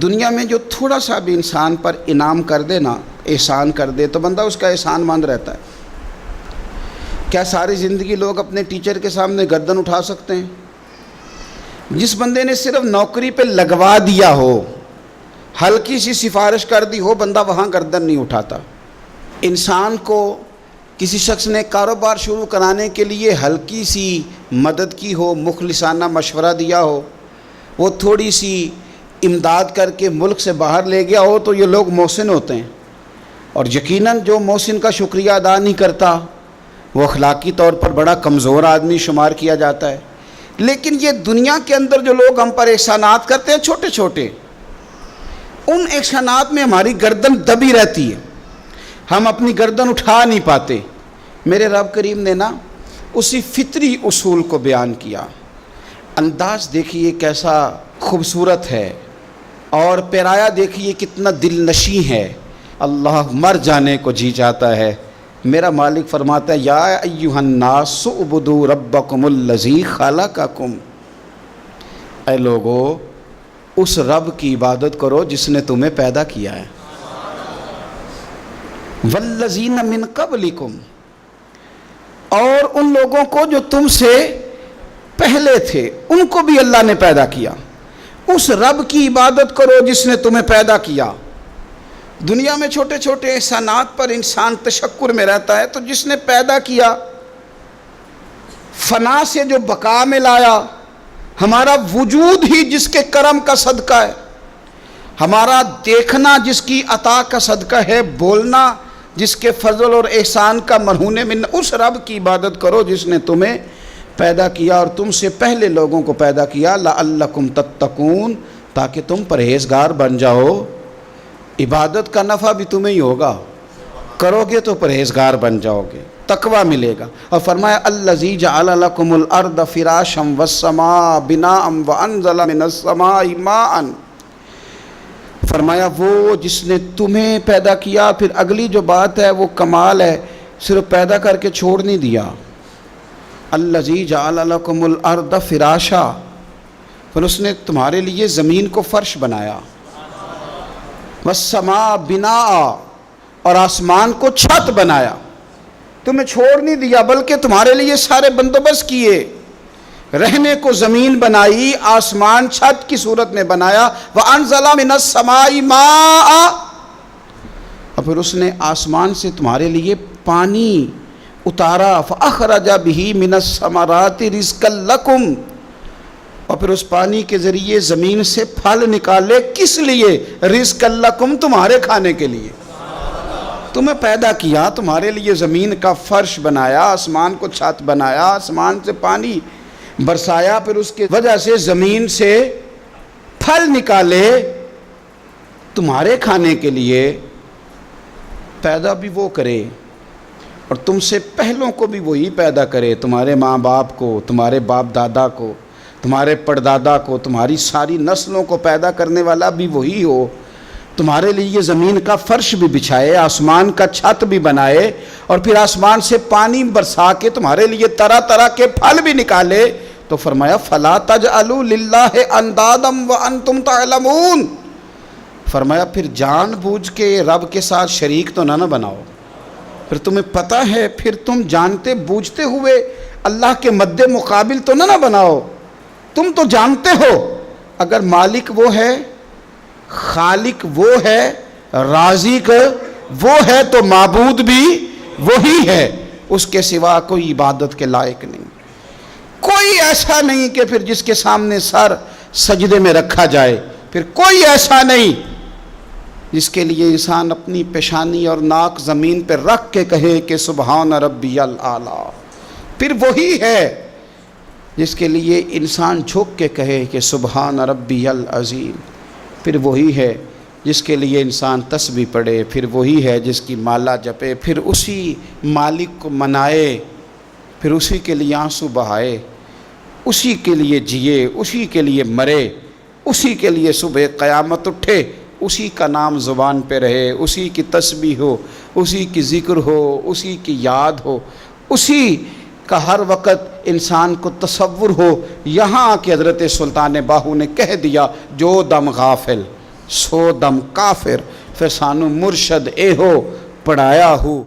دنیا میں جو تھوڑا سا بھی انسان پر انعام کر دے نا، احسان کر دے، تو بندہ اس کا احسان مند رہتا ہے۔ کیا ساری زندگی لوگ اپنے ٹیچر کے سامنے گردن اٹھا سکتے ہیں؟ جس بندے نے صرف نوکری پہ لگوا دیا ہو، ہلکی سی سفارش کر دی ہو، بندہ وہاں گردن نہیں اٹھاتا۔ انسان کو کسی شخص نے کاروبار شروع کرانے کے لیے ہلکی سی مدد کی ہو، مخلصانہ مشورہ دیا ہو، وہ تھوڑی سی امداد کر کے ملک سے باہر لے گیا ہو، تو یہ لوگ محسن ہوتے ہیں۔ اور یقیناً جو محسن کا شکریہ ادا نہیں کرتا وہ اخلاقی طور پر بڑا کمزور آدمی شمار کیا جاتا ہے۔ لیکن یہ دنیا کے اندر جو لوگ ہم پر احسانات کرتے ہیں چھوٹے چھوٹے، ان احسانات میں ہماری گردن دبی رہتی ہے، ہم اپنی گردن اٹھا نہیں پاتے۔ میرے رب کریم نے نا اسی فطری اصول کو بیان کیا۔ انداز دیکھیے کیسا خوبصورت ہے، اور پیرایا دیکھیے کتنا دل نشیں ہے۔ اللہ مر جانے کو جی چاہتا ہے۔ میرا مالک فرماتا ہے یا ایھا الناس اعبدوا ربکم الذی خلقکم، اے لوگو اس رب کی عبادت کرو جس نے تمہیں پیدا کیا ہے، والذین من قبلکم، اور ان لوگوں کو جو تم سے پہلے تھے ان کو بھی اللہ نے پیدا کیا۔ اس رب کی عبادت کرو جس نے تمہیں پیدا کیا۔ دنیا میں چھوٹے چھوٹے احسانات پر انسان تشکر میں رہتا ہے، تو جس نے پیدا کیا، فنا سے جو بقا میں لایا، ہمارا وجود ہی جس کے کرم کا صدقہ ہے، ہمارا دیکھنا جس کی عطا کا صدقہ ہے، بولنا جس کے فضل اور احسان کا مرہون من، اس رب کی عبادت کرو جس نے تمہیں پیدا کیا اور تم سے پہلے لوگوں کو پیدا کیا، لعلکم تتقون، تاکہ تم پرہیزگار بن جاؤ۔ عبادت کا نفع بھی تمہیں ہی ہوگا، کرو گے تو پرہیزگار بن جاؤ گے، تقوی ملے گا۔ اور فرمایا الذی جعل لکم الارض فراشا والسماء بناء وانزل من السماء ماء، فرمایا وہ جس نے تمہیں پیدا کیا۔ پھر اگلی جو بات ہے وہ کمال ہے، صرف پیدا کر کے چھوڑ نہیں دیا۔ الذی جعل لکم الارض فراشا، پھر اس نے تمہارے لیے زمین کو فرش بنایا، والسماء بناء، اور آسمان کو چھت بنایا۔ تمہیں چھوڑ نہیں دیا بلکہ تمہارے لیے سارے بندوبست کیے، رہنے کو زمین بنائی، آسمان چھت کی صورت میں بنایا، وَأَنزَلَ مِنَ السَّمَاءِ مَاءً، اور پھر اس نے آسمان سے تمہارے لیے پانی اتارا، فَأَخْرَجَ بِهِ مِنَ الثَّمَرَاتِ رِزْقًا لَكُمْ، اور پھر اس پانی کے ذریعے زمین سے پھل نکالے، کس لیے؟ رزقا لکم، تمہارے کھانے کے لیے۔ تمہیں پیدا کیا، تمہارے لیے زمین کا فرش بنایا، آسمان کو چھت بنایا، آسمان سے پانی برسایا، پھر اس کی وجہ سے زمین سے پھل نکالے تمہارے کھانے کے لیے۔ پیدا بھی وہ کرے اور تم سے پہلوں کو بھی وہی پیدا کرے، تمہارے ماں باپ کو، تمہارے باپ دادا کو، تمہارے پردادا کو، تمہاری ساری نسلوں کو پیدا کرنے والا بھی وہی ہو، تمہارے لیے زمین کا فرش بھی بچھائے، آسمان کا چھت بھی بنائے، اور پھر آسمان سے پانی برسا کے تمہارے لیے طرح طرح کے پھل بھی نکالے۔ تو فرمایا فَلَا تَجْعَلُوا لِلَّهِ أَنْدَادًا وَأَنْتُمْ تَعْلَمُونَ، فرمایا پھر جان بوجھ کے رب کے ساتھ شریک تو نہ بناؤ، پھر تمہیں پتہ ہے، پھر تم جانتے بوجھتے ہوئے اللہ کے مد مقابل تو نہ بناؤ۔ تم تو جانتے ہو اگر مالک وہ ہے، خالق وہ ہے، رازق وہ ہے، تو معبود بھی وہی ہے، اس کے سوا کوئی عبادت کے لائق نہیں۔ کوئی ایسا نہیں کہ پھر جس کے سامنے سر سجدے میں رکھا جائے، پھر کوئی ایسا نہیں جس کے لیے انسان اپنی پیشانی اور ناک زمین پہ رکھ کے کہے کہ سبحان ربی الاعلیٰ، پھر وہی ہے جس کے لیے انسان جھک کے کہے کہ سبحان ربی العظیم، پھر وہی ہے جس کے لیے انسان تسبیح پڑھے، پھر وہی ہے جس کی مالا جپے، پھر اسی مالک کو منائے، پھر اسی کے لیے آنسو بہائے، اسی کے لیے جیے، اسی کے لیے مرے، اسی کے لیے صبح قیامت اٹھے، اسی کا نام زبان پہ رہے، اسی کی تسبیح ہو، اسی کی ذکر ہو، اسی کی یاد ہو، اسی کا ہر وقت انسان کو تصور ہو۔ یہاں کہ حضرت سلطان باہو نے کہہ دیا جو دم غافل 100 ਦਮ ਕਾਫਿਰ। ਫਿਰ ਸਾਨੂੰ ਮੁਰਸ਼ਦ ਇਹੋ ਪੜਾਇਆ ਹੂ